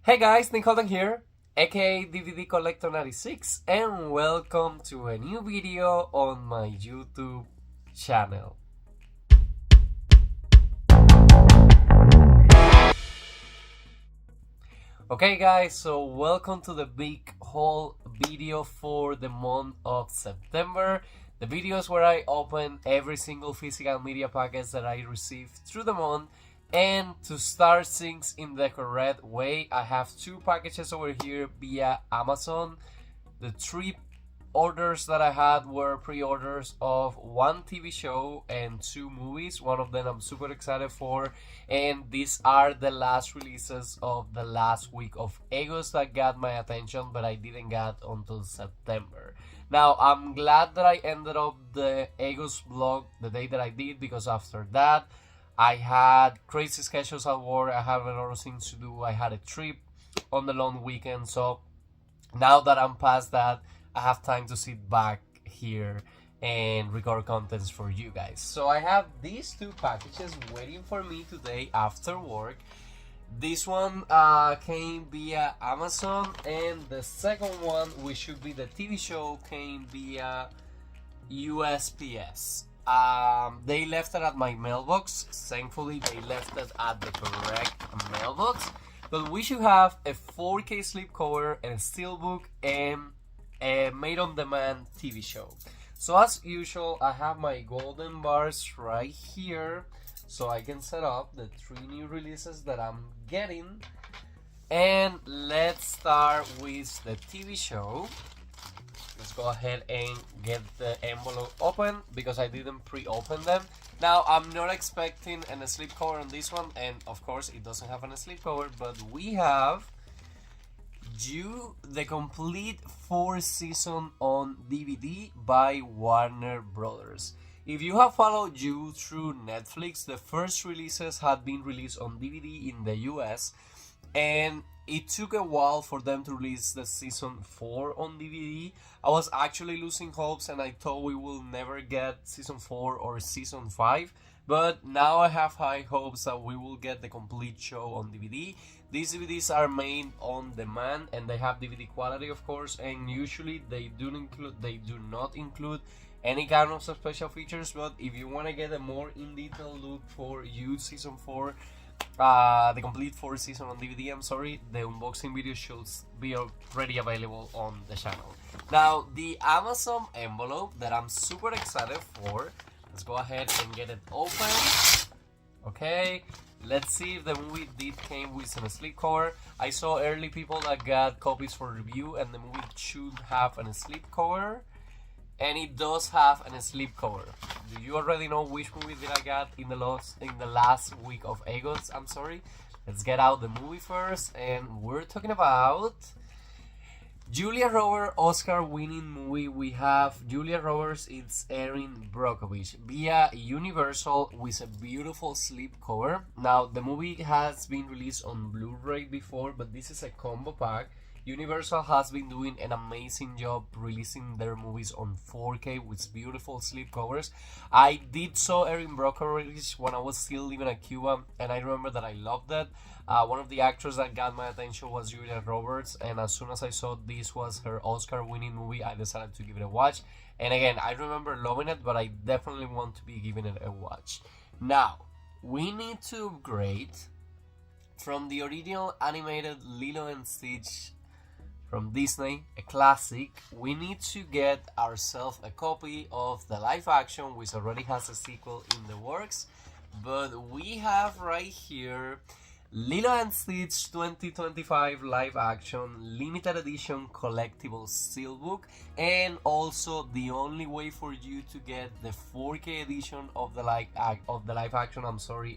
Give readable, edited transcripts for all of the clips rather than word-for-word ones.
Hey guys, Nick Halden here, aka DVD Collector 96, and welcome to a new video on my YouTube channel. Okay guys, so welcome to the big haul video for the month of September. The videos where I open every single physical media package that I receive through the month. And to start things in the correct way, I have two packages over here via Amazon. The three orders that I had were pre-orders of one TV show and two movies. One of them I'm super excited for, and these are the last releases of the last week of August that got my attention, but I didn't get until September. Now I'm glad that I ended up the August vlog the day that I did, because after that I had crazy schedules at work. I had a lot of things to do. I had a trip on the long weekend. So now that I'm past that, I have time to sit back here and record contents for you guys. So I have these two packages waiting for me today after work. This one came via Amazon, and the second one, which should be the TV show, came via USPS. They left it at my mailbox. Thankfully, they left it at the correct mailbox. But we should have a 4K slipcover and a SteelBook and a made-on-demand TV show. So as usual, I have my golden bars right here, so I can set up the three new releases that I'm getting. And let's start with the TV show. Let's go ahead and get the envelope open, because I didn't pre-open them. Now, I'm not expecting a slipcover on this one, and of course it doesn't have a slipcover, but we have the complete 4th season on DVD by Warner Brothers. If you have followed You through Netflix, the first releases had been released on DVD in the US, and it took a while for them to release the season 4 on DVD. I was actually losing hopes, and I thought we will never get season 4 or season 5. But now I have high hopes that we will get the complete show on DVD. These DVDs are made on demand, and they have DVD quality, of course. And usually they do not include any kind of special features. But if you want to get a more in-detail look for You season 4, the complete 4th season on DVD, the unboxing video should be already available on the channel. Now, the Amazon envelope that I'm super excited for, let's go ahead and get it open. Okay, let's see if the movie came with a slipcover. I saw early people that got copies for review, and the movie should have a slipcover. And it does have a slipcover. Do you already know which movie did I get in the last week of August? I'm sorry. Let's get out the movie first, and we're talking about Julia Roberts Oscar-winning movie. We have Julia Roberts. It's Erin Brockovich via Universal with a beautiful slipcover. Now, the movie has been released on Blu-ray before, but this is a combo pack. Universal has been doing an amazing job releasing their movies on 4K with beautiful slipcovers. I did saw Erin Brockovich when I was still living in Cuba, and I remember that I loved it. One of the actors that got my attention was Julia Roberts, and as soon as I saw this was her Oscar-winning movie, I decided to give it a watch. And again, I remember loving it, but I definitely want to be giving it a watch. Now, we need to upgrade from the original animated Lilo and Stitch from Disney, a classic. We need to get ourselves a copy of the live action, which already has a sequel in the works. But we have right here Lilo and Stitch 2025 live action limited edition collectible steelbook, and also the only way for you to get the 4K edition of the live action,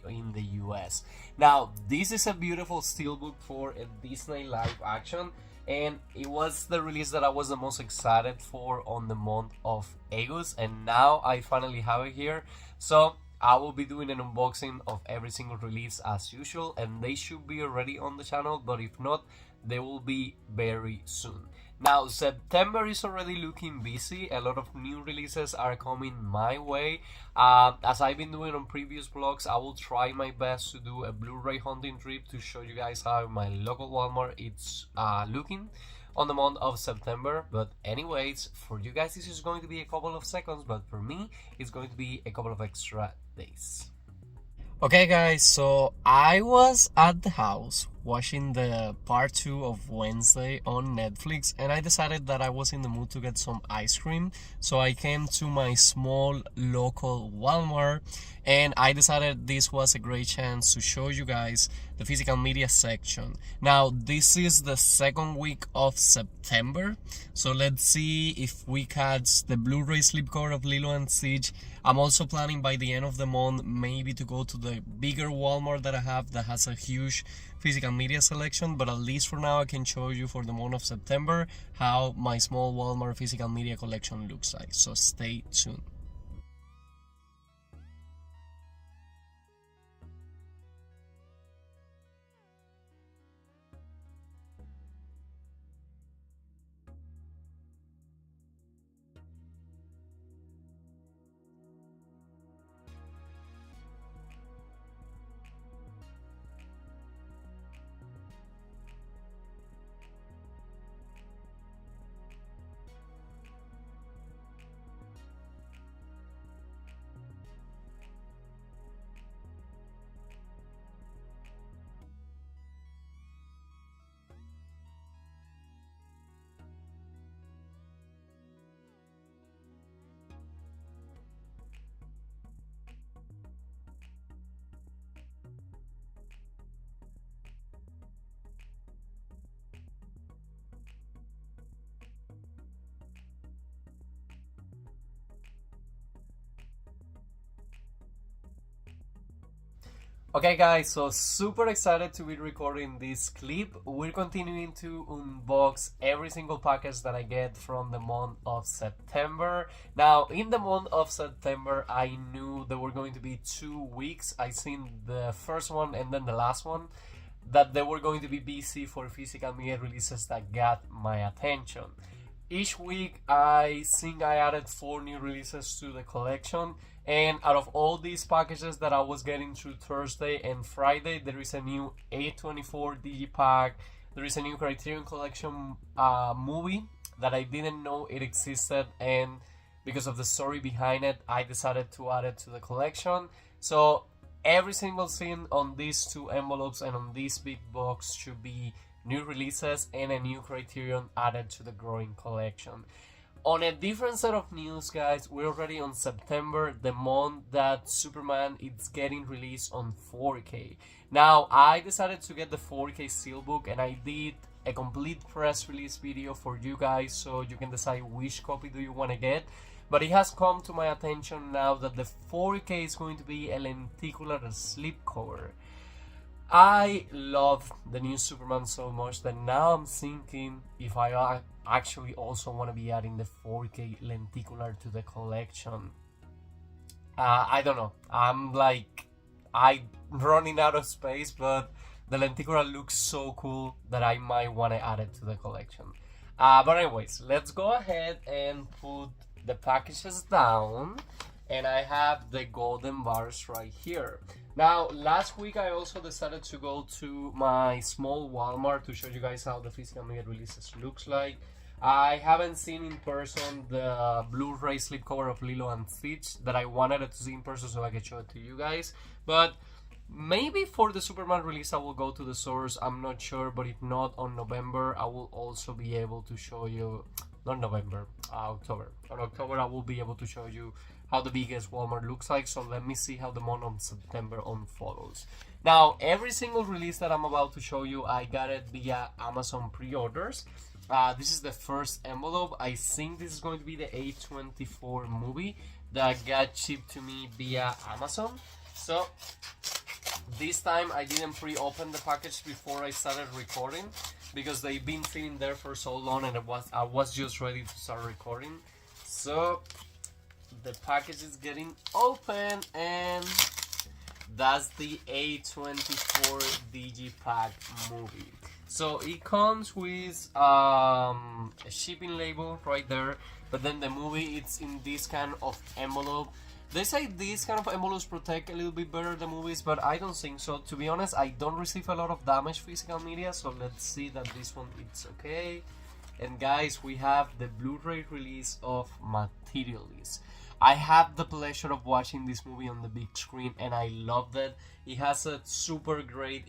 in the US. Now, this is a beautiful steelbook for a Disney live action, and it was the release that I was the most excited for on the month of August, and now I finally have it here. So I will be doing an unboxing of every single release as usual, and they should be already on the channel, but if not, they will be very soon. Now, September is already looking busy. A lot of new releases are coming my way. As I've been doing on previous vlogs, I will try my best to do a Blu-ray hunting trip to show you guys how my local Walmart is looking on the month of September. But anyways, for you guys this is going to be a couple of seconds, but for me it's going to be a couple of extra days. Okay guys, so I was at the house watching the part 2 of Wednesday on Netflix, and I decided that I was in the mood to get some ice cream, so I came to my small local Walmart, and I decided this was a great chance to show you guys the physical media section. Now this is the second week of September, so let's see if we catch the Blu-ray slipcover of Lilo and Stitch. I'm also planning by the end of the month maybe to go to the bigger Walmart that I have that has a huge physical media selection, but at least for now I can show you for the month of September how my small Walmart physical media collection looks like, so stay tuned. Okay guys, so super excited to be recording this clip. We're continuing to unbox every single package that I get from the month of September. Now, in the month of September, I knew there were going to be 2 weeks. I seen the first one and then the last one, that they were going to be busy for physical media releases that got my attention. Each week, I think I added 4 new releases to the collection. And out of all these packages that I was getting through Thursday and Friday, there is a new A24 Digipack, there is a new Criterion Collection movie that I didn't know it existed, and because of the story behind it, I decided to add it to the collection. So every single thing on these 2 envelopes and on this big box should be new releases and a new Criterion added to the growing collection. On a different set of news, guys, we're already on September, the month that Superman is getting released on 4K. Now, I decided to get the 4K Steelbook, and I did a complete press release video for you guys, so you can decide which copy do you want to get. But it has come to my attention now that the 4K is going to be a lenticular slipcover. I love the new Superman so much that now I'm thinking if I actually also want to be adding the 4K lenticular to the collection. I don't know. I'm running out of space, but the lenticular looks so cool that I might want to add it to the collection. But anyways, let's go ahead and put the packages down. And I have the golden bars right here. Now, last week I also decided to go to my small Walmart to show you guys how the physical media releases looks like. I haven't seen in person the Blu-ray slipcover of Lilo and Stitch that I wanted to see in person so I could show it to you guys. But maybe for the Superman release I will go to the source, I'm not sure. But if not, on November I will also be able to show you, not November, October. On October I will be able to show you how the biggest Walmart looks like. So let me see how the month of September unfolds. Now, every single release that I'm about to show you, I got it via Amazon pre-orders. This is the first envelope. I think this is going to be the A24 movie that got shipped to me via Amazon. So this time I didn't pre-open the package before I started recording because they've been sitting there for so long, and I was just ready to start recording. So the package is getting open, and that's the A24 Digipack movie. So it comes with a shipping label right there, but then the movie it's in this kind of envelope. They say these kind of envelopes protect a little bit better the movies, but I don't think so. To be honest, I don't receive a lot of damaged physical media, so let's see that this one it's okay. And guys, we have the Blu-ray release of Materialists. I had the pleasure of watching this movie on the big screen and I loved it. It has a super great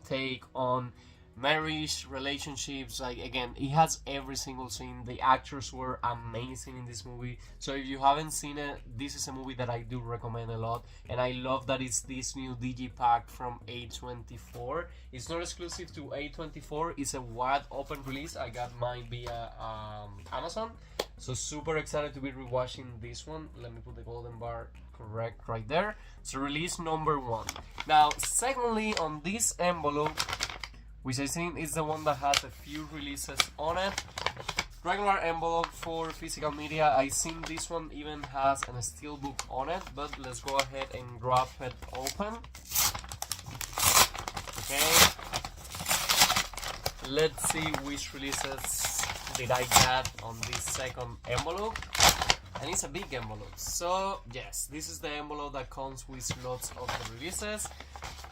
take on marriage, relationships. Like, again, it has every single scene. The actors were amazing in this movie. So if you haven't seen it, this is a movie that I do recommend a lot. And I love that it's this new digipack from A24. It's not exclusive to A24. It's a wide open release. I got mine via Amazon. So super excited to be rewatching this one. Let me put the golden bar correct right there. So release number 1. Now, secondly, on this envelope, which I think is the one that has a few releases on it. Regular envelope for physical media. I think this one even has a SteelBook on it, but let's go ahead and grab it open. Okay. Let's see which releases did I get on this second envelope. And it's a big envelope. So yes, this is the envelope that comes with lots of the releases.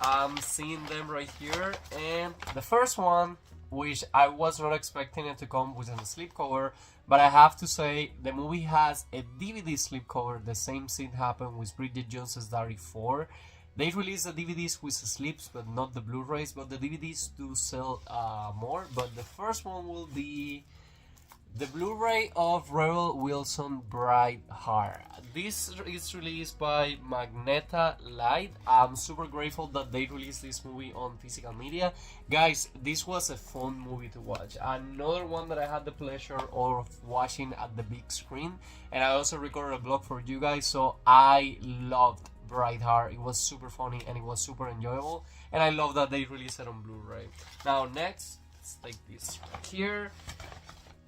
I'm seeing them right here, and the first one, which I was not expecting it to come with a slipcover, but I have to say the movie has a DVD slipcover. The same thing happened with Bridget Jones's Diary 4. They released the DVDs with the slips, but not the Blu-rays, but the DVDs do sell more. But the first one will be the Blu-ray of Rebel Wilson Bright Heart. This is released by Magneta Light. I'm super grateful that they released this movie on physical media. Guys, this was a fun movie to watch. Another one that I had the pleasure of watching at the big screen. And I also recorded a vlog for you guys, so I loved Bright Heart. It was super funny and it was super enjoyable. And I love that they released it on Blu-ray. Now next, let's take this right here.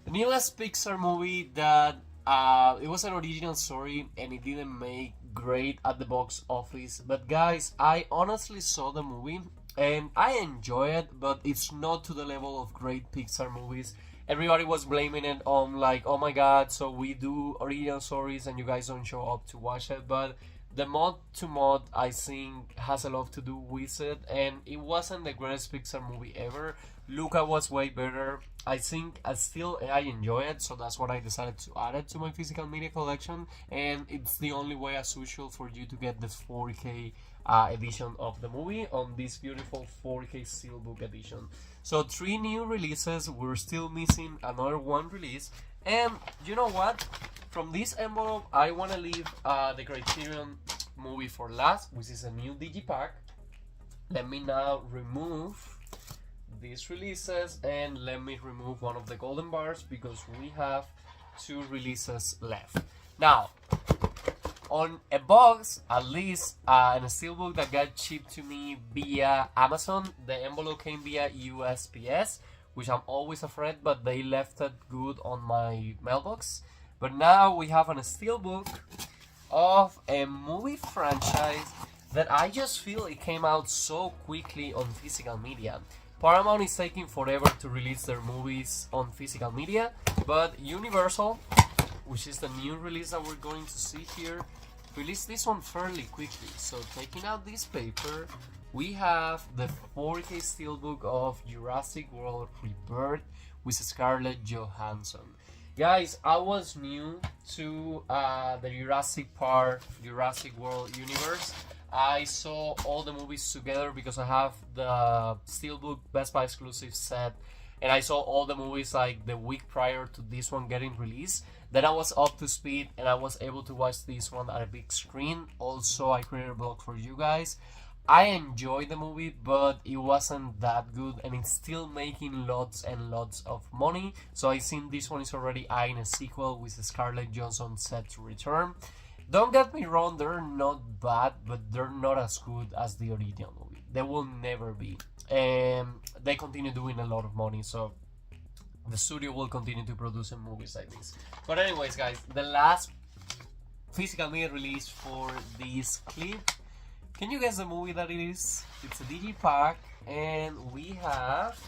The newest Pixar movie that it was an original story and it didn't make great at the box office. But guys, I honestly saw the movie and I enjoy it, but it's not to the level of great Pixar movies. Everybody was blaming it on like, oh my god, so we do original stories and you guys don't show up to watch it. But the mod to mod, I think, has a lot to do with it, and it wasn't the greatest Pixar movie ever. Luca was way better. I think I enjoy it, so that's what I decided to add it to my physical media collection, and it's the only way as usual for you to get the 4K edition of the movie on this beautiful 4K Steelbook edition. So 3 new releases. We're still missing another 1 release, and you know what? From this envelope, I want to leave the Criterion movie for last, which is a new digipack. Let me now remove these releases and let me remove one of the golden bars because we have 2 releases left. Now, on a box, at least in a steelbook that got shipped to me via Amazon, the envelope came via USPS, which I'm always afraid, but they left it good on my mailbox. But now we have a steelbook of a movie franchise that I just feel it came out so quickly on physical media. Paramount is taking forever to release their movies on physical media, but Universal, which is the new release that we're going to see here, released this one fairly quickly. So taking out this paper, we have the 4K steelbook of Jurassic World Rebirth with Scarlett Johansson. Guys, I was new to the Jurassic World universe. I saw all the movies together because I have the Steelbook Best Buy exclusive set, and I saw all the movies like the week prior to this one getting released. Then I was up to speed and I was able to watch this one at a big screen. Also, I created a vlog for you guys. I enjoyed the movie, but it wasn't that good, and it's still making lots and lots of money. So I think this one is already eyeing a sequel with Scarlett Johansson set to return. Don't get me wrong, they're not bad, but they're not as good as the original movie. They will never be. And they continue doing a lot of money, so the studio will continue to produce movies like this. But anyways, guys, the last physical media release for this clip. Can you guess the movie that it is? It's a digipack. and we have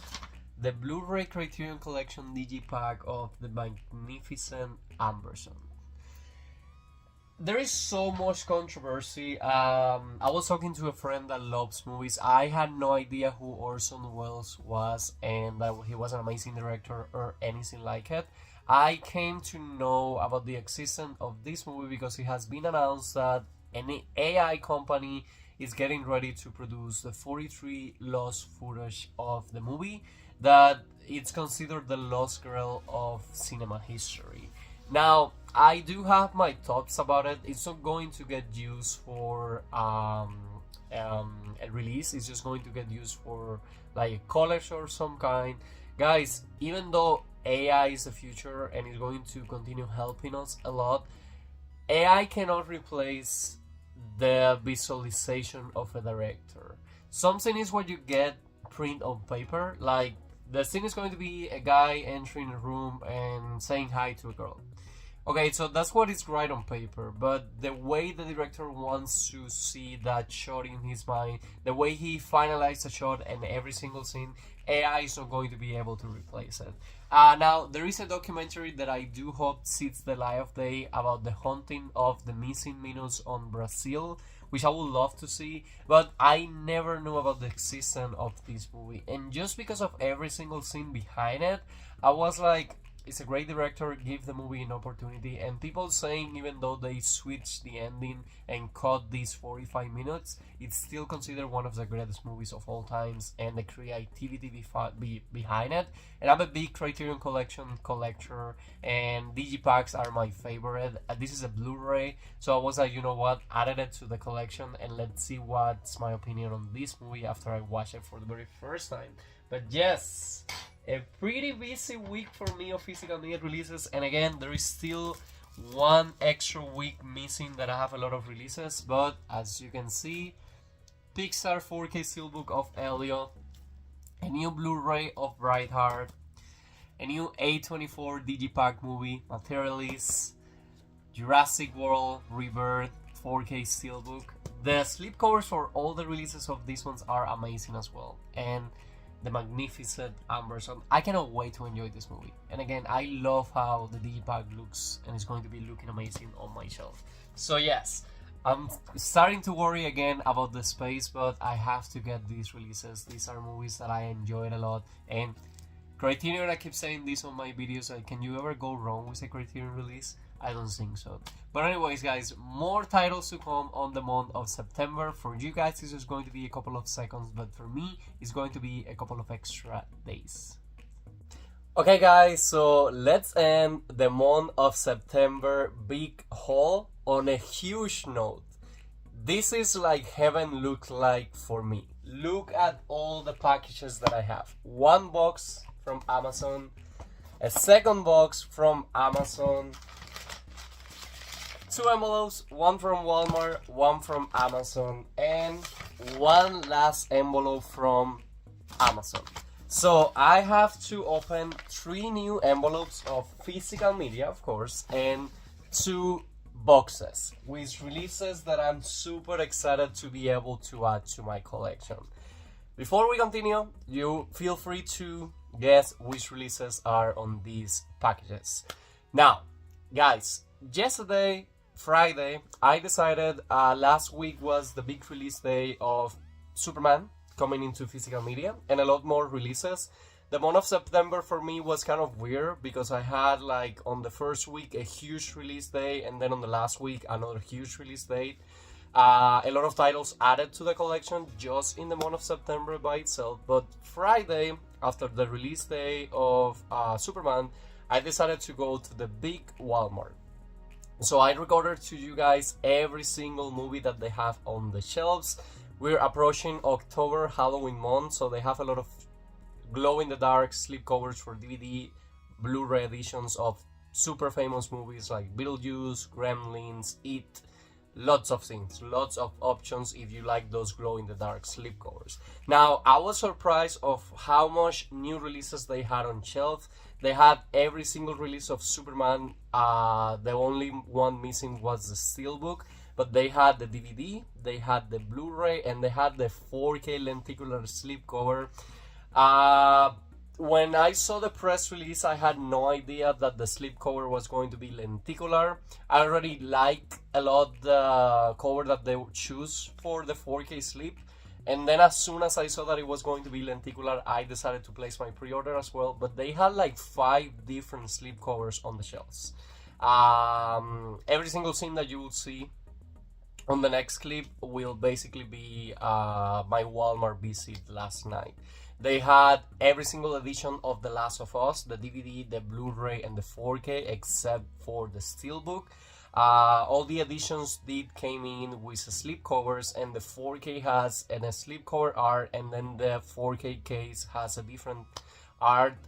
the Blu-ray Criterion Collection Digipack of the magnificent Ambersons. There is so much controversy. I was talking to a friend that loves movies. I had no idea who Orson Welles was and that he was an amazing director or anything like it. I came to know about the existence of this movie because it has been announced that an AI company is getting ready to produce the 43 lost footage of the movie that it's considered the lost girl of cinema history. Now, I do have my thoughts about it. It's not going to get used for a release. It's just going to get used for like a college or some kind. Guys, even though AI is the future and is going to continue helping us a lot, AI cannot replace the visualization of a director. Something is what you get print on paper. Like, the scene is going to be a guy entering a room and saying hi to a girl. Okay, so that's what is right on paper, but the way the director wants to see that shot in his mind, the way he finalized a shot and every single scene, AI is not going to be able to replace it. Now, there is a documentary that I do hope sees the light of day about the haunting of the missing minutes on Brazil, which I would love to see, but I never knew about the existence of this movie. And just because of every single scene behind it, I was like, it's a great director, give the movie an opportunity. And people saying even though they switched the ending and cut these 45 minutes, it's still considered one of the greatest movies of all times and the creativity behind it. And I'm a big Criterion Collection collector and Digipacks are my favorite. This is a Blu-ray, so I was like, you know what, added it to the collection and let's see what's my opinion on this movie after I watch it for the very first time. But yes, a pretty busy week for me of physical media releases, and again, there is still one extra week missing that I have a lot of releases, but as you can see, Pixar 4K Steelbook of Elio, a new Blu-ray of Brightheart, a new A24 Digipack movie, Materialists, Jurassic World, Rebirth, 4K Steelbook. The slipcovers for all the releases of these ones are amazing as well, and the magnificent Ambersons. I cannot wait to enjoy this movie. And again, I love how the Digipack looks and it's going to be looking amazing on my shelf. So yes, I'm starting to worry again about the space, but I have to get these releases. These are movies that I enjoyed a lot. And Criterion, I keep saying this on my videos, like, can you ever go wrong with a Criterion release? I don't think so. But anyways, guys, more titles to come on the month of September. For you guys, this is going to be a couple of seconds, but for me, it's going to be a couple of extra days. Okay, guys, so let's end the month of September big haul on a huge note. This is like heaven look like for me. Look at all the packages that I have. One box from Amazon, a second box from Amazon, two envelopes, one from Walmart, one from Amazon, and one last envelope from Amazon. So I have to open 3 new envelopes of physical media, of course, and 2 boxes with releases that I'm super excited to be able to add to my collection. Before we continue, you feel free to guess which releases are on these packages. Now, guys, yesterday, Friday, I decided last week was the big release day of Superman coming into physical media and a lot more releases. The month of September for me was kind of weird because I had like on the first week a huge release day and then on the last week another huge release date. A lot of titles added to the collection just in the month of September by itself, but Friday, after the release day of Superman, I decided to go to the big Walmart. So I recorded to you guys every single movie that they have on the shelves. We're approaching October, Halloween month, so they have a lot of glow-in-the-dark slipcovers for DVD, Blu-ray editions of super famous movies like Beetlejuice, Gremlins, It, lots of things, lots of options if you like those glow-in-the-dark slipcovers. Now, I was surprised of how much new releases they had on shelf. They had every single release of Superman. The only one missing was the Steelbook. but they had the DVD, they had the Blu-ray, and they had the 4K lenticular slipcover. Uh, when I saw the press release, I had no idea that the slipcover was going to be lenticular. I already like a lot the cover that they would choose for the 4K slip. And then as soon as I saw that it was going to be lenticular, I decided to place my pre-order as well. But they had like 5 different slip covers on the shelves. Every single scene that you will see on the next clip will basically be my Walmart visit last night. They had every single edition of The Last of Us, the DVD, the Blu-ray, and the 4K, except for the Steelbook. All the editions came in with slip covers, and the 4K has a slip cover art, and then the 4K case has a different art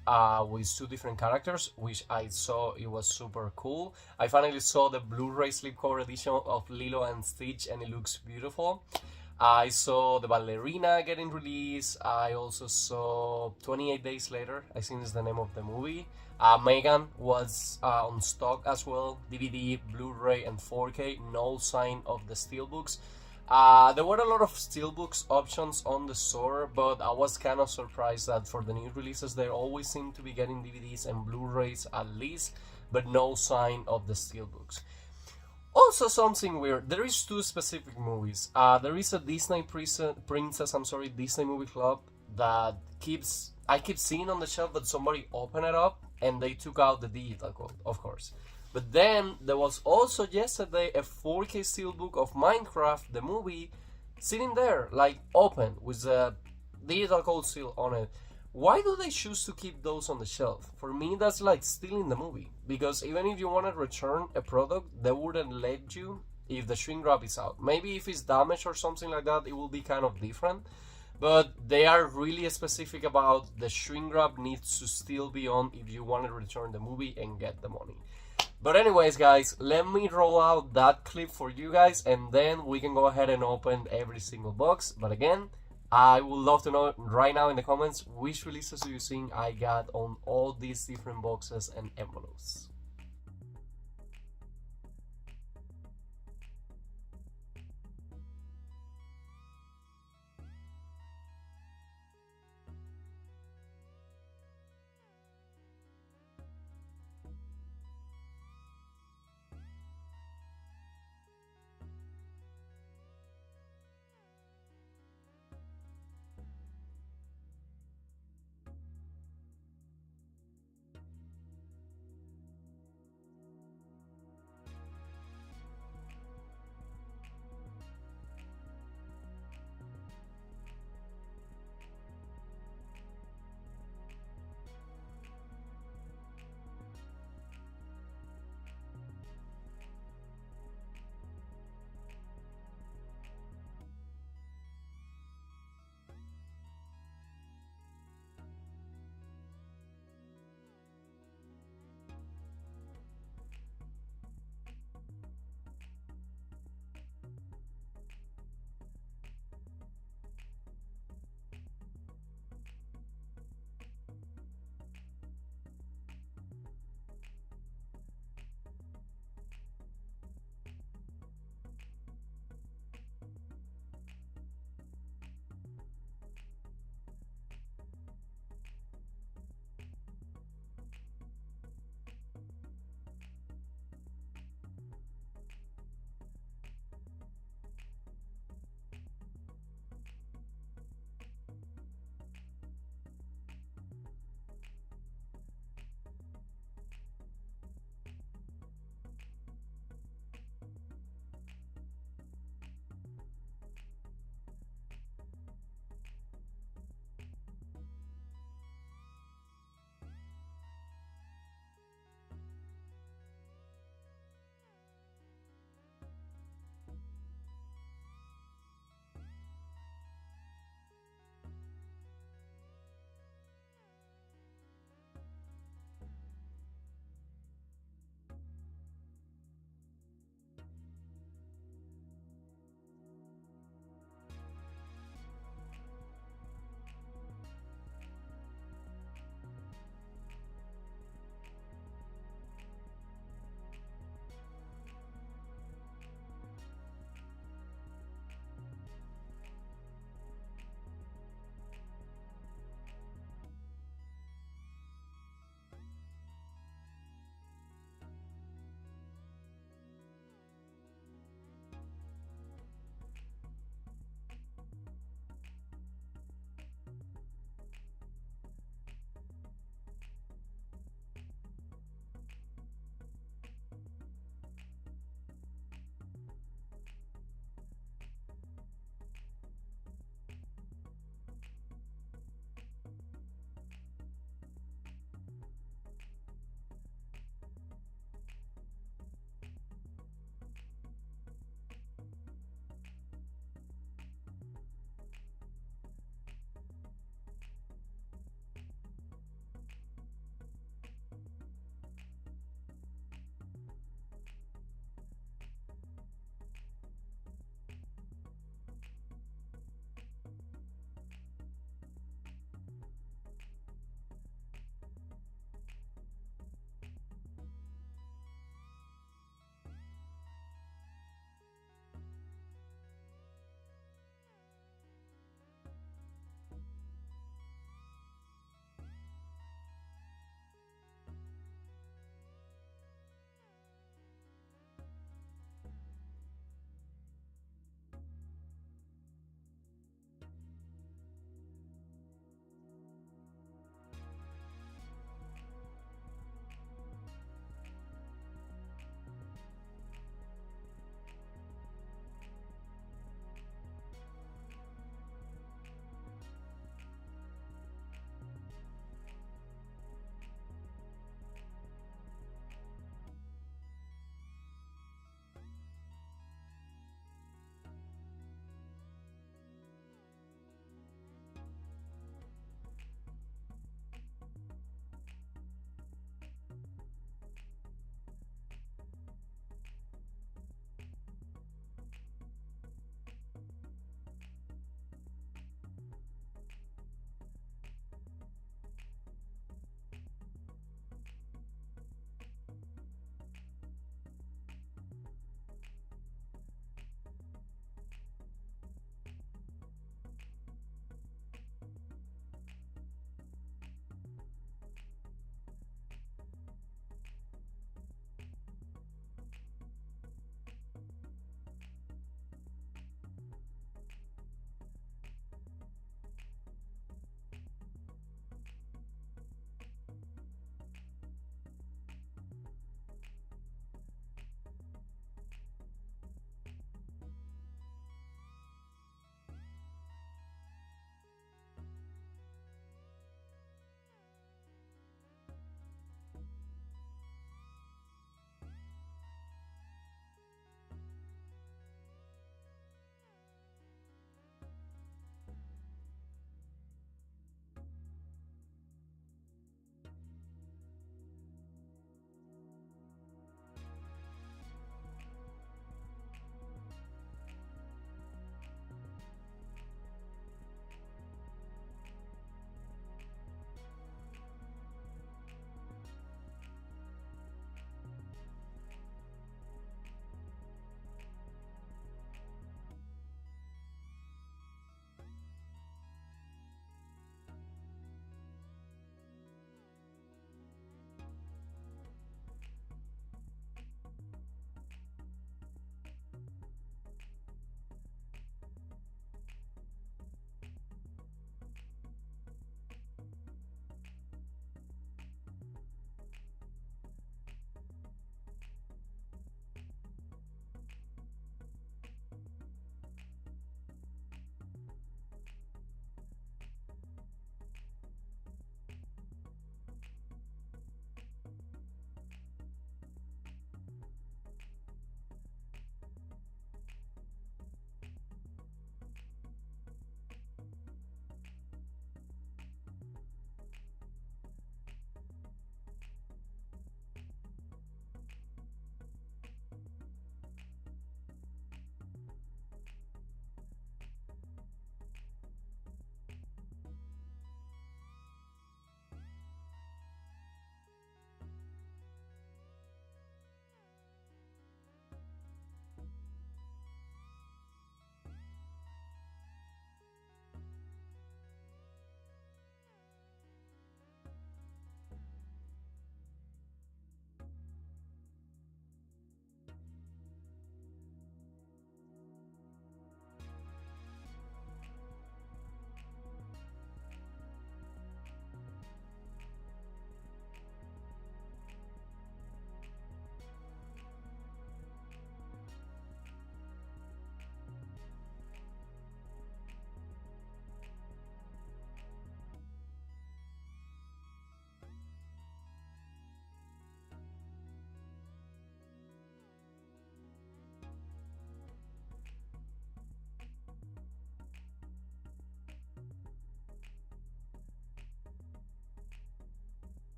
with 2 different characters, which I saw. It was super cool. I finally saw the Blu-ray slipcover edition of Lilo and Stitch, and it looks beautiful. I saw the ballerina getting released. I also saw 28 Days Later, I think is the name of the movie. Megan was on stock as well, DVD, Blu-ray, and 4K. No sign of the Steelbooks. There were a lot of Steelbooks options on the store, but I was kind of surprised that for the new releases they always seem to be getting DVDs and Blu-rays at least, but no sign of the Steelbooks. Also, something weird, there is 2 specific movies. There is a Disney Disney Movie Club that I keep seeing on the shelf, but somebody opened it up and they took out the digital code, of course. But then there was also yesterday a 4K steelbook of Minecraft, the movie, sitting there, like open, with the digital code still on it. Why do they choose to keep those on the shelf? For me, that's like stealing the movie. Because even if you want to return a product, they wouldn't let you if the shrink wrap is out. Maybe if it's damaged or something like that, it will be kind of different. But they are really specific about the shrink wrap needs to still be on if you want to return the movie and get the money. But anyways, guys, let me roll out that clip for you guys, and then we can go ahead and open every single box. But again, I would love to know right now in the comments which releases do you think I got on all these different boxes and envelopes.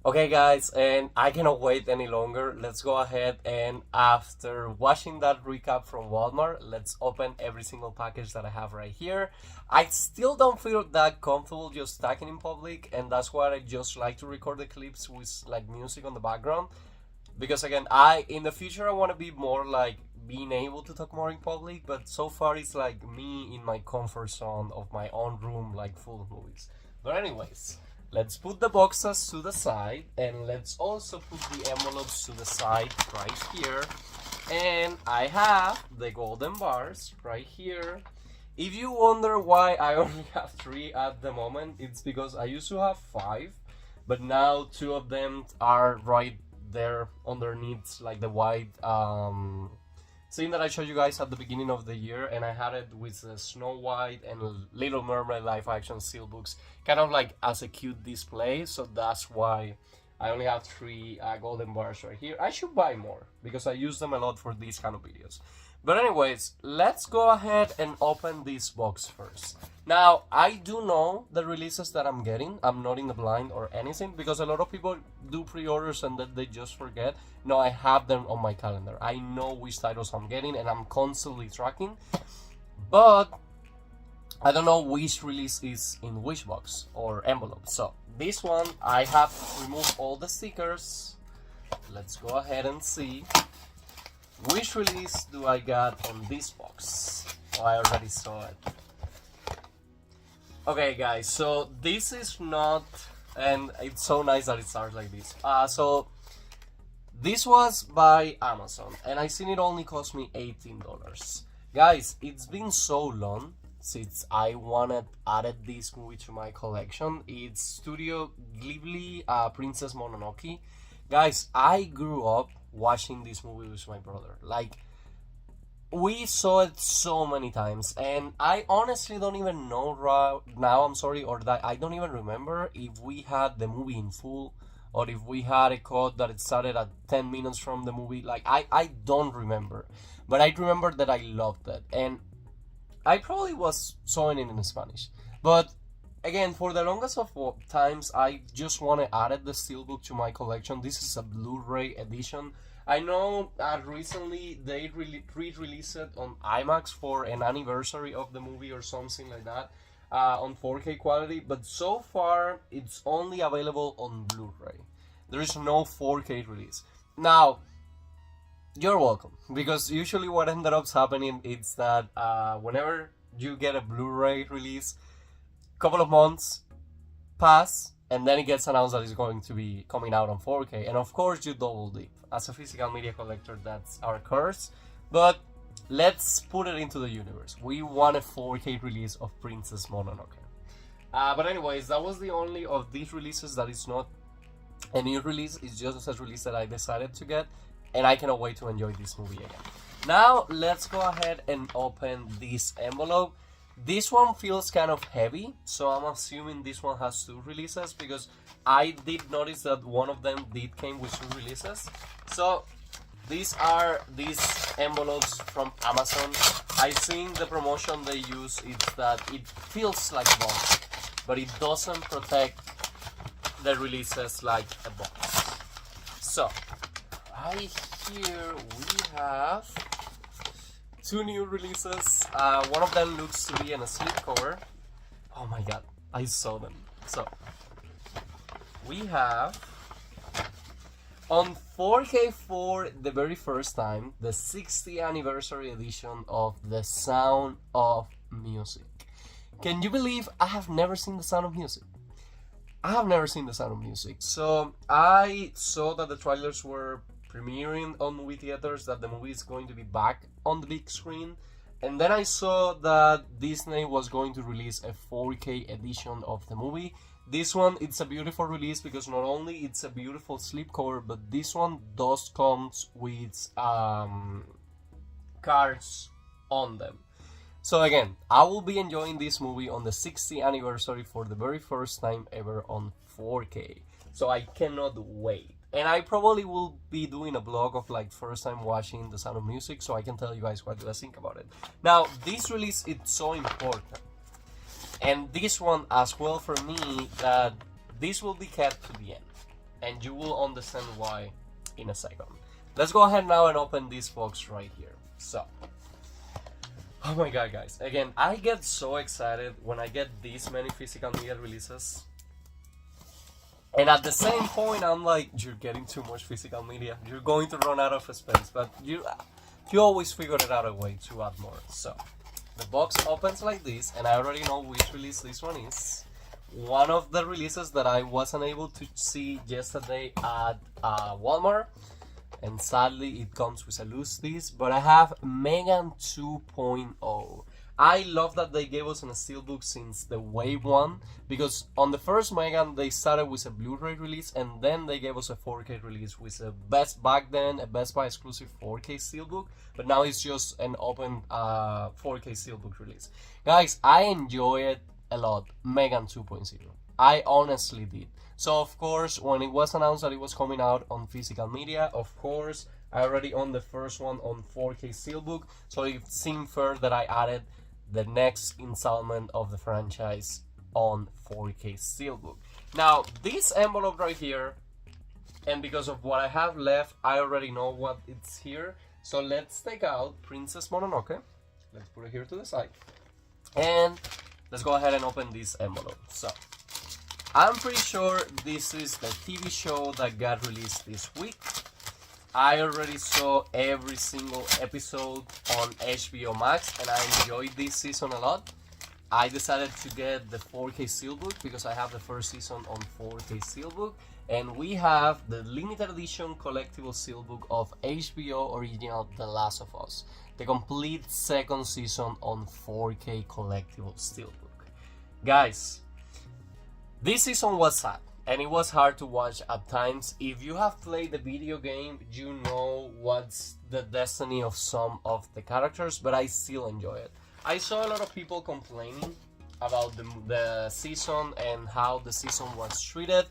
Okay, guys, and I cannot wait any longer. Let's go ahead and after watching that recap from Walmart, let's open every single package that I have right here. I still don't feel that comfortable just stacking in public, and that's why I just like to record the clips with like music on the background. Because again, in the future I want to be more like being able to talk more in public, but so far it's like me in my comfort zone of my own room, like full of movies. But anyways, let's put the boxes to the side, and let's also put the envelopes to the side right here. And I have the golden bars right here. If you wonder why I only have 3 at the moment, it's because I used to have 5, but now 2 of them are right there underneath, like the white scene that I showed you guys at the beginning of the year, and I had it with Snow White and Little Mermaid live action steelbooks, kind of like as a cute display. So that's why I only have 3 golden bars right here. I should buy more because I use them a lot for these kind of videos. But anyways, let's go ahead and open this box first. Now, I do know the releases that I'm getting. I'm not in the blind or anything because a lot of people do pre-orders and then they just forget. No, I have them on my calendar. I know which titles I'm getting and I'm constantly tracking. But I don't know which release is in which box or envelope. So, this one, I have removed all the stickers. Let's go ahead and see. Which release do I got on this box? Oh, I already saw it. Okay, guys, so this is not, and it's so nice that it starts like this. So this was by Amazon, and I seen it only cost me $18. Guys, it's been so long since I added this movie to my collection. It's Studio Ghibli, Princess Mononoke. Guys, I grew up watching this movie with my brother. Like, we saw it so many times, and I honestly don't even know now, or that I don't even remember if we had the movie in full or if we had a cut that it started at 10 minutes from the movie. Like, I don't remember, but I remember that I loved it, and I probably was showing it in Spanish. But again, for the longest of times, I just want to add the steelbook to my collection. This is a Blu-ray edition. I know recently they re-released it on IMAX for an anniversary of the movie or something like that, on 4K quality, but so far it's only available on Blu-ray. There is no 4K release. Now, you're welcome, because usually what ended up happening is that whenever you get a Blu-ray release, couple of months pass, and then it gets announced that it's going to be coming out on 4K, and of course you double dip. As a physical media collector, that's our curse, but let's put it into the universe. We want a 4K release of Princess Mononoke. But anyways, that was the only of these releases that is not a new release. It's just a release that I decided to get, and I cannot wait to enjoy this movie again. Now, let's go ahead and open this envelope. This one feels kind of heavy, so I'm assuming this one has 2 releases, because I did notice that one of them did came with 2 releases. So these are these envelopes from Amazon. I think the promotion they use is that it feels like a box, but it doesn't protect the releases like a box. So right here we have 2 new releases. One of them looks to be in a slipcover. Oh my god, I saw them. So we have on 4K for the very first time the 60th anniversary edition of The Sound of Music. Can you believe I have never seen The Sound of Music? I have never seen The Sound of Music. So I saw that the trailers were premiering on movie theaters, that the movie is going to be back on the big screen, and then I saw that Disney was going to release a 4K edition of the movie. This one, it's a beautiful release because not only it's a beautiful slipcover, but this one does comes with cards on them. So again, I will be enjoying this movie on the 60th anniversary for the very first time ever on 4K. So I cannot wait. And I probably will be doing a vlog of like first time watching The Sound of Music, so I can tell you guys what I think about it. Now, this release is so important, and this one as well for me, that this will be kept to the end. and you will understand why in a second. Let's go ahead now and open this box right here. So, oh my god, guys, again, I get so excited when I get these many physical media releases, and at the same point I'm like, you're getting too much physical media, you're going to run out of space, but you always figured out a way to add more. So the box opens like this, and I already know which release this one is. One of the releases that I wasn't able to see yesterday at Walmart, and sadly it comes with a loose disc, but I have Megan 2.0. I love that they gave us a SteelBook since the wave 1, because on the first Megan they started with a Blu-ray release, and then they gave us a 4K release with a Best Buy exclusive 4K SteelBook, but now it's just an open 4K SteelBook release. Guys, I enjoy it a lot, Megan 2.0. I honestly did. So of course, when it was announced that it was coming out on physical media, of course, I already owned the first one on 4K SteelBook, so it seemed fair that I added the next installment of the franchise on 4K SteelBook. Now, this envelope right here, and because of what I have left, I already know what it's here. So let's take out Princess Mononoke. Let's put it here to the side. And let's go ahead and open this envelope. So, I'm pretty sure this is the TV show that got released this week. I already saw every single episode on HBO Max, and I enjoyed this season a lot. I decided to get the 4K SteelBook because I have the first season on 4K SteelBook, and we have the limited edition collectible SteelBook of HBO original The Last of Us, the complete second season on 4K collectible SteelBook. Guys, this season was sad, and it was hard to watch at times. If you have played the video game, you know what's the destiny of some of the characters, but I still enjoy it. I saw a lot of people complaining about the season and how the season was treated,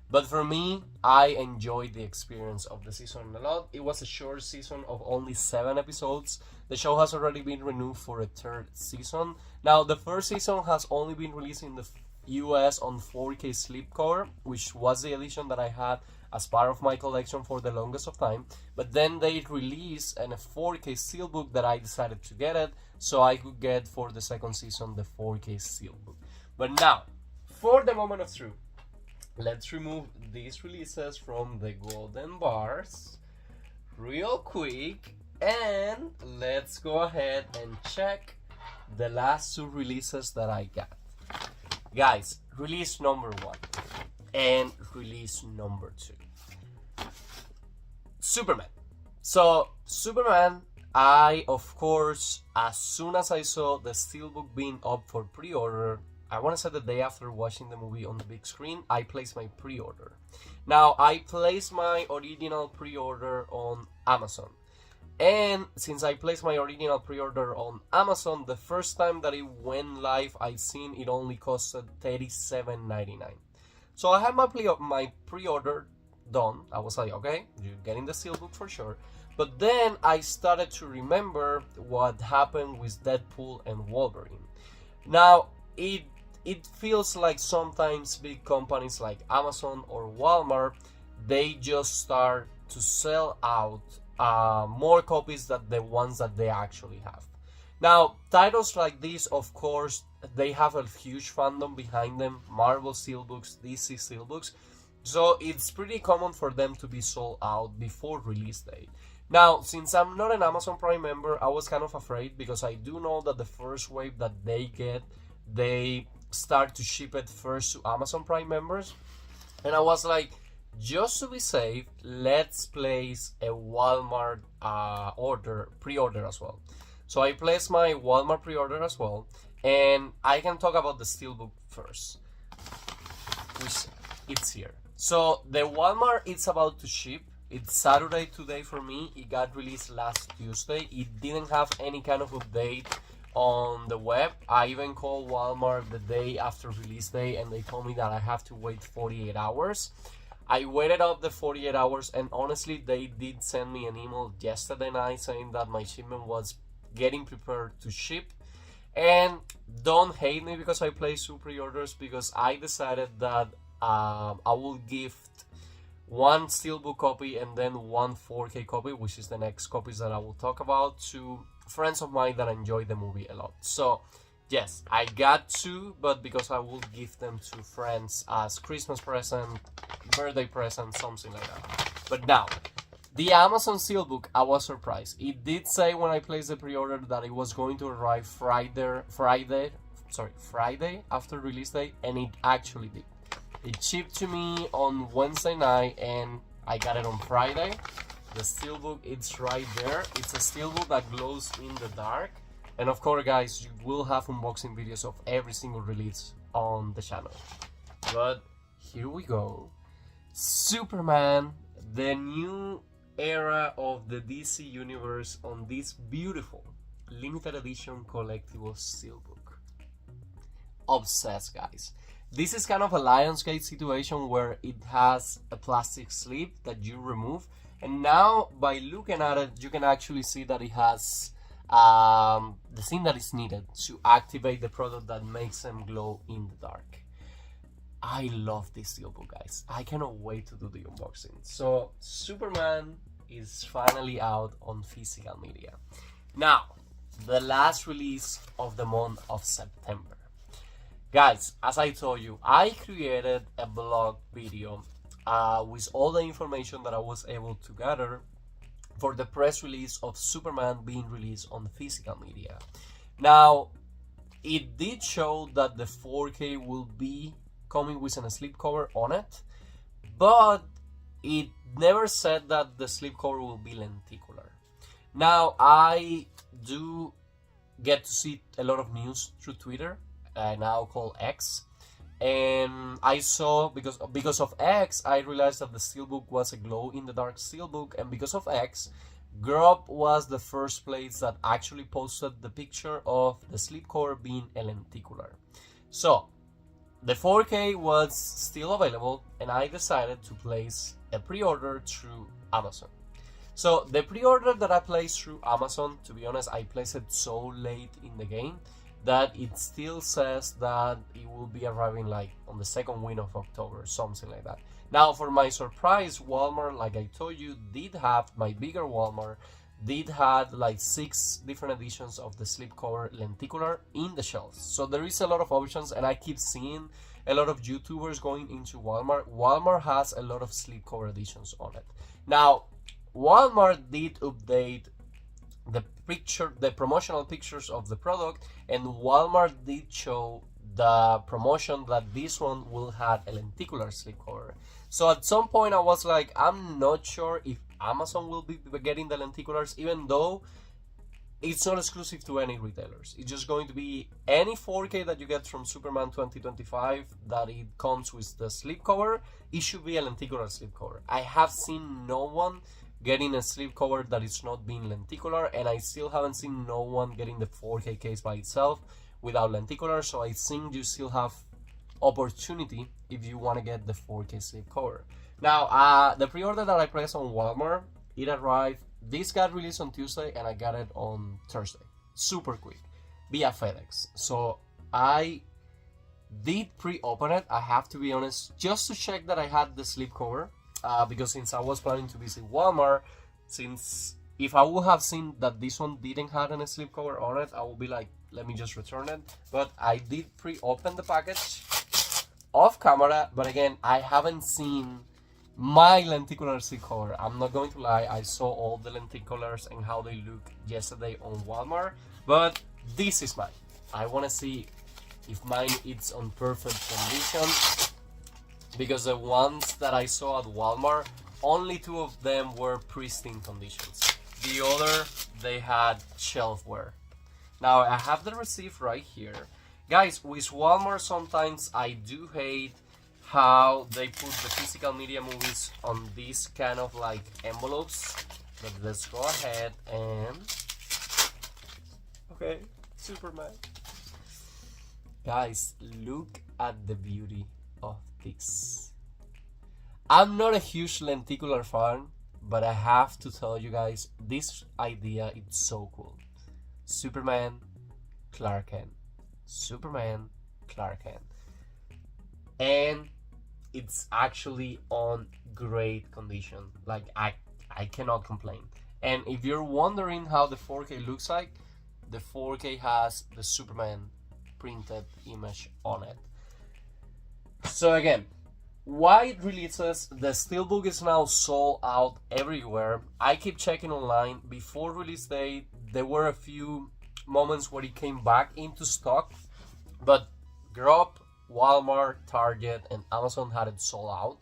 but for me, I enjoyed the experience of the season a lot. It was a short season of only 7 episodes. The show has already been renewed for a 3rd season. Now, the first season has only been released in the US on 4K slipcover, which was the edition that I had as part of my collection for the longest of time. But then they released a 4K steelbook that I decided to get it, so I could get for the second season the 4K steelbook. But now, for the moment of truth, let's remove these releases from the golden bars real quick, and let's go ahead and check the last 2 releases that I got. Guys, release number 1 and release number 2. Superman. So, Superman, I, of course, as soon as I saw the steelbook being up for pre-order, I want to say the day after watching the movie on the big screen, I placed my pre-order. Now, I placed my original pre-order on Amazon. And since I placed my original pre-order on Amazon, the first time that it went live, I seen it only costed $37.99. So I had my pre-order done. I was like, okay, you're getting the steelbook for sure. But then I started to remember what happened with Deadpool and Wolverine. Now, it feels like sometimes big companies like Amazon or Walmart, they just start to sell out more copies than the ones that they actually have. Now, titles like this, of course, they have a huge fandom behind them. Marvel steelbooks, DC steelbooks. So it's pretty common for them to be sold out before release date. Now, since I'm not an Amazon Prime member, I was kind of afraid because I do know that the first wave that they get, they start to ship it first to Amazon Prime members. And I was like, just to be safe, let's place a Walmart pre-order as well. So I placed my Walmart pre-order as well, and I can talk about the steelbook first, which it's here. So the Walmart, it's about to ship. It's Saturday today for me. It got released last Tuesday. It didn't have any kind of update on the web. I even called Walmart the day after release day, and they told me that I have to wait 48 hours. I waited up the 48 hours, and honestly, they did send me an email yesterday night saying that my shipment was getting prepared to ship. And don't hate me because I placed 2 pre-orders, because I decided that I will gift one Steelbook copy and then one 4K copy, which is the next copies that I will talk about, to friends of mine that enjoy the movie a lot. So yes, I got two, but because I will give them to friends as Christmas present, birthday present, something like that. But now, the Amazon Steelbook, I was surprised. It did say when I placed the pre-order that it was going to arrive Friday after release date, and it actually did. It shipped to me on Wednesday night, and I got it on Friday. The Steelbook, it's right there. It's a Steelbook that glows in the dark. And of course, guys, you will have unboxing videos of every single release on the channel. But here we go. Superman, the new era of the DC universe on this beautiful limited edition collectible Steelbook. Obsessed, guys. This is kind of a Lionsgate situation where it has a plastic sleeve that you remove, and now by looking at it, you can actually see that it has the thing that is needed to activate the product that makes them glow in the dark. I love this Steelbook, guys. I cannot wait to do the unboxing. So Superman is finally out on physical media. Now, the last release of the month of September. Guys, as I told you, I created a blog video with all the information that I was able to gather for the press release of Superman being released on physical media. Now, it did show that the 4K will be coming with a slipcover on it, but it never said that the slipcover will be lenticular. Now, I do get to see a lot of news through Twitter, now called X, and I saw, because of X, I realized that the Steelbook was a glow-in-the-dark Steelbook, and because of X, Grub was the first place that actually posted the picture of the slipcover being a lenticular. So, the 4K was still available, and I decided to place a pre-order through Amazon. So, the pre-order that I placed through Amazon, to be honest, I placed it so late in the game that it still says that it will be arriving like on the second week of October, something like that. Now, for my surprise, Walmart, like I told you, did have, my bigger Walmart, did have like 6 different editions of the slipcover lenticular in the shelves. So there is a lot of options, and I keep seeing a lot of YouTubers going into Walmart. Walmart has a lot of slipcover editions on it. Now, Walmart did update the promotional pictures of the product, and Walmart did show the promotion that this one will have a lenticular slipcover. So at some point I was like, I'm not sure if Amazon will be getting the lenticulars, even though it's not exclusive to any retailers. It's just going to be any 4K that you get from Superman 2025 that it comes with the slipcover, it should be a lenticular slipcover. I have seen no one getting a slipcover that is not being lenticular, and I still haven't seen no one getting the 4K case by itself without lenticular, so I think you still have opportunity if you want to get the 4K slipcover. Now, the pre-order that I placed on Walmart, it arrived, this got released on Tuesday, and I got it on Thursday. Super quick, via FedEx. So I did pre-open it, I have to be honest, just to check that I had the slipcover. Because since I was planning to visit Walmart, since if I would have seen that this one didn't have any slipcover on it, I would be like, let me just return it. But I did pre-open the package off camera, but again, I haven't seen my lenticular slipcover. I'm not going to lie, I saw all the lenticulars and how they look yesterday on Walmart, but this is mine. I want to see if mine is on perfect condition, because the ones that I saw at Walmart, only 2 of them were pristine conditions. The other, they had shelf wear. Now, I have the receipt right here. Guys, with Walmart, sometimes I do hate how they put the physical media movies on these kind of like envelopes. But let's go ahead and... Okay, Superman. Guys, look at the beauty of this. I'm not a huge lenticular fan, but I have to tell you guys, this idea is so cool. Superman, Clark Kent. Superman, Clark Kent. And it's actually on great condition. Like I cannot complain. And if you're wondering how the 4K looks like, the 4K has the Superman printed image on it. So again, wide releases, the SteelBook is now sold out everywhere. I keep checking online. Before release date, there were a few moments where it came back into stock, but Grub, Walmart, Target, and Amazon had it sold out.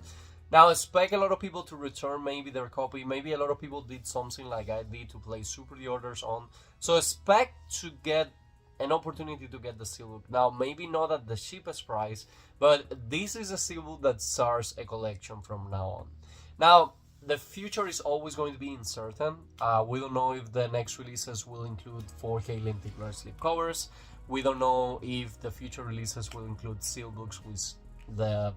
Now, I expect a lot of people to return maybe their copy. Maybe a lot of people did something like I did to place super the orders on. So expect to get an opportunity to get the SteelBook. Now, maybe not at the cheapest price, but this is a SteelBook that starts a collection from now on. Now, the future is always going to be uncertain. We don't know if the next releases will include 4K lenticular slipcovers. We don't know if the future releases will include SteelBooks with the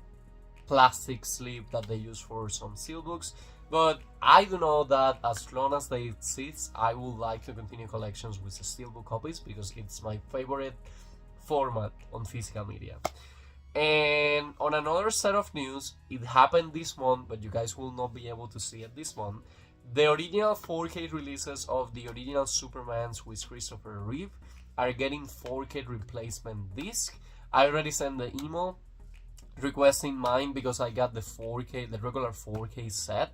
plastic sleeve that they use for some SteelBooks. But I do know that as long as they exist, I would like to continue collections with the SteelBook copies because it's my favorite format on physical media. And on another set of news, it happened this month, but you guys will not be able to see it this month. The original 4K releases of the original Supermans with Christopher Reeve are getting 4K replacement disc. I already sent the email requesting mine because I got the 4K, the regular 4K set,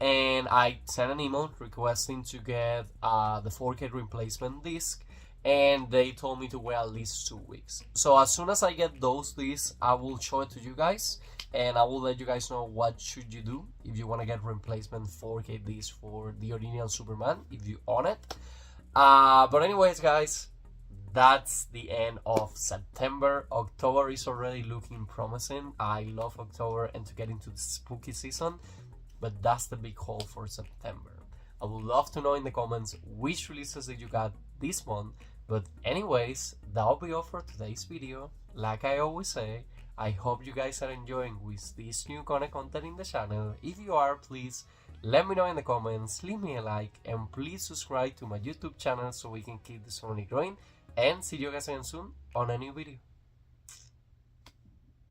and I sent an email requesting to get the 4K replacement disc, and they told me to wait at least 2 weeks. So as soon as I get those discs, I will show it to you guys, and I will let you guys know what should you do if you want to get replacement 4K disc for the original Superman if you own it. But anyways, guys, that's the end of September. October is already looking promising. I love October and to get into the spooky season, but that's the big haul for September. I would love to know in the comments which releases that you got this month. But anyways, that'll be all for today's video. Like I always say, I hope you guys are enjoying with this new kind of content in the channel. If you are, please let me know in the comments, leave me a like, and please subscribe to my YouTube channel so we can keep this only growing. And see you guys again soon on a new video.